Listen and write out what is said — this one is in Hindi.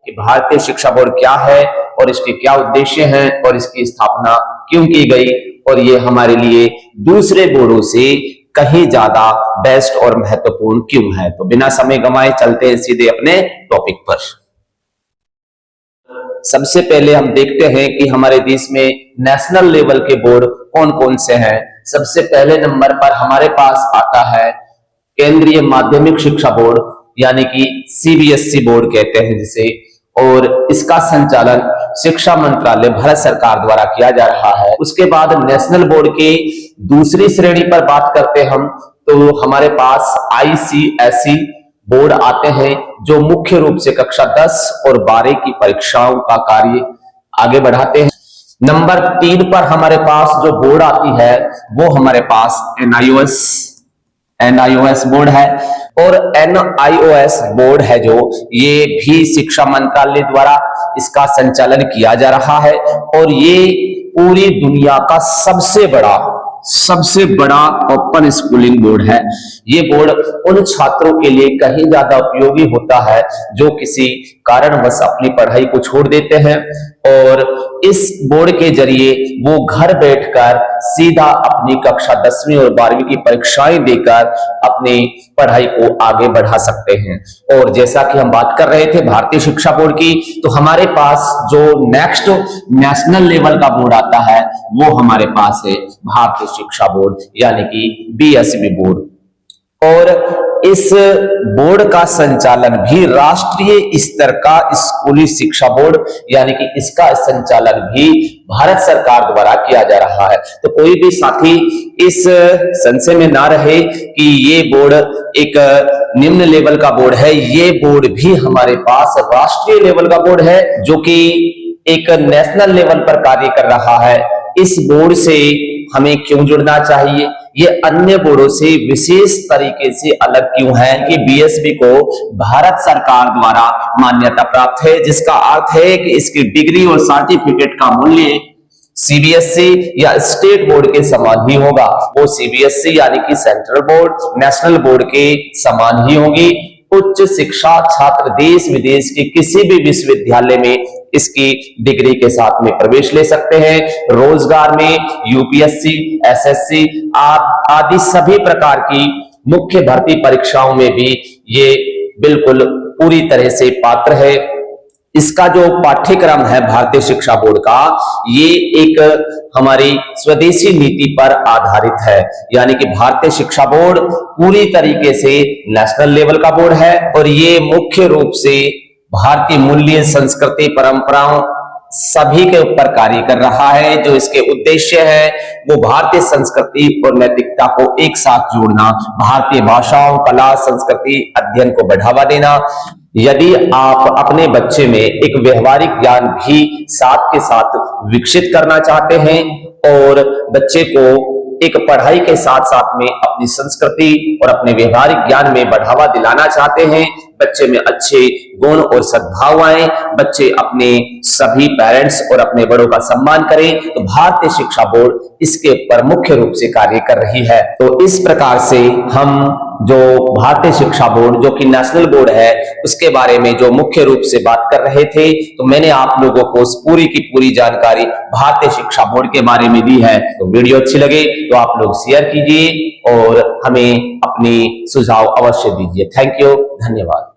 कि भारतीय शिक्षा बोर्ड क्या है और इसके क्या उद्देश्य हैं और इसकी स्थापना क्यों की गई और ये हमारे लिए दूसरे बोर्डों से कहीं ज्यादा बेस्ट और महत्वपूर्ण क्यों है। तो बिना समय गंवाए चलते हैं सीधे अपने टॉपिक पर। सबसे पहले हम देखते हैं कि हमारे देश में नेशनल लेवल के बोर्ड कौन कौन से हैं। सबसे पहले नंबर पर हमारे पास आता है केंद्रीय माध्यमिक शिक्षा बोर्ड, यानी कि सीबीएसई बोर्ड कहते हैं जिसे, और इसका संचालन शिक्षा मंत्रालय भारत सरकार द्वारा किया जा रहा है। उसके बाद नेशनल बोर्ड के दूसरी श्रेणी पर बात करते हम तो हमारे पास आईसीएसई बोर्ड आते हैं जो मुख्य रूप से कक्षा 10 और 12 की परीक्षाओं का कार्य आगे बढ़ाते हैं। नंबर 3 पर हमारे पास जो बोर्ड आती है वो हमारे पास एनआईओएस बोर्ड है, और एनआईओएस बोर्ड है जो ये भी शिक्षा मंत्रालय द्वारा इसका संचालन किया जा रहा है, और ये पूरी दुनिया का सबसे बड़ा ओपन स्कूलिंग बोर्ड है। ये बोर्ड उन छात्रों के लिए कहीं ज्यादा उपयोगी होता है जो किसी कारणवश अपनी पढ़ाई को छोड़ देते हैं, और इस बोर्ड के जरिए वो घर बैठकर सीधा अपनी कक्षा 10वीं और 12वीं की परीक्षाएं देकर अपनी पढ़ाई को आगे बढ़ा सकते हैं। और जैसा कि हम बात कर रहे थे भारतीय शिक्षा बोर्ड की, तो हमारे पास जो नेक्स्ट नेशनल लेवल का बोर्ड आता है वो हमारे पास है भारतीय शिक्षा बोर्ड, यानी कि बीएसई बोर्ड। और इस बोर्ड का संचालन भी राष्ट्रीय स्तर का स्कूली शिक्षा बोर्ड, यानी कि इसका संचालन भी भारत सरकार द्वारा किया जा रहा है। तो कोई भी साथी इस संशय में ना रहे कि ये बोर्ड एक निम्न लेवल का बोर्ड है, ये बोर्ड भी हमारे पास राष्ट्रीय लेवल का बोर्ड है जो कि एक नेशनल लेवल पर कार्य कर रहा है। इस बोर्ड से हमें क्यों जुड़ना चाहिए, ये अन्य बोर्डों से विशेष तरीके से अलग क्यों है कि बीएसई को भारत सरकार द्वारा मान्यता प्राप्त है, जिसका अर्थ है कि इसकी डिग्री और सर्टिफिकेट का मूल्य सीबीएसई या स्टेट बोर्ड के समान ही होगा। वो सीबीएसई यानी कि सेंट्रल बोर्ड, नेशनल बोर्ड के समान ही होगी। उच्च शिक्षा छात्र देश विदेश के किसी भी विश्वविद्यालय में इसकी डिग्री के साथ में प्रवेश ले सकते हैं। रोजगार में यूपीएससी, एसएससी आदि सभी प्रकार की मुख्य भर्ती परीक्षाओं में भी ये बिल्कुल पूरी तरह से पात्र है। इसका जो पाठ्यक्रम है भारतीय शिक्षा बोर्ड का, ये एक हमारी स्वदेशी नीति पर आधारित है, यानी कि भारतीय शिक्षा बोर्ड पूरी तरीके से नेशनल लेवल का बोर्ड है, और ये मुख्य रूप से भारतीय मूल्य, संस्कृति, परंपराओं सभी के ऊपर कार्य कर रहा है। जो इसके उद्देश्य है वो भारतीय संस्कृति और नैतिकता को एक साथ जोड़ना, भारतीय भाषाओं, कला, संस्कृति अध्ययन को बढ़ावा देना। यदि आप अपने बच्चे में एक व्यवहारिक ज्ञान भी साथ के साथ विकसित करना चाहते हैं और बच्चे को एक पढ़ाई के साथ साथ में अपनी संस्कृति और अपने व्यवहारिक ज्ञान में बढ़ावा दिलाना चाहते हैं, बच्चे में अच्छे गुण और सद्भाव आए, बच्चे अपने सभी पेरेंट्स और अपने बड़ों का सम्मान करें, तो भारतीय शिक्षा बोर्ड इसके ऊपर मुख्य रूप से कार्य कर रही है। तो इस प्रकार से हम जो भारतीय शिक्षा बोर्ड जो कि नेशनल बोर्ड है उसके बारे में जो मुख्य रूप से बात कर रहे थे, तो मैंने आप लोगों को पूरी की पूरी जानकारी भारतीय शिक्षा बोर्ड के बारे में दी है। तो वीडियो अच्छी लगे तो आप लोग शेयर कीजिए और हमें अपनी सुझाव अवश्य दीजिए। थैंक यू, धन्यवाद।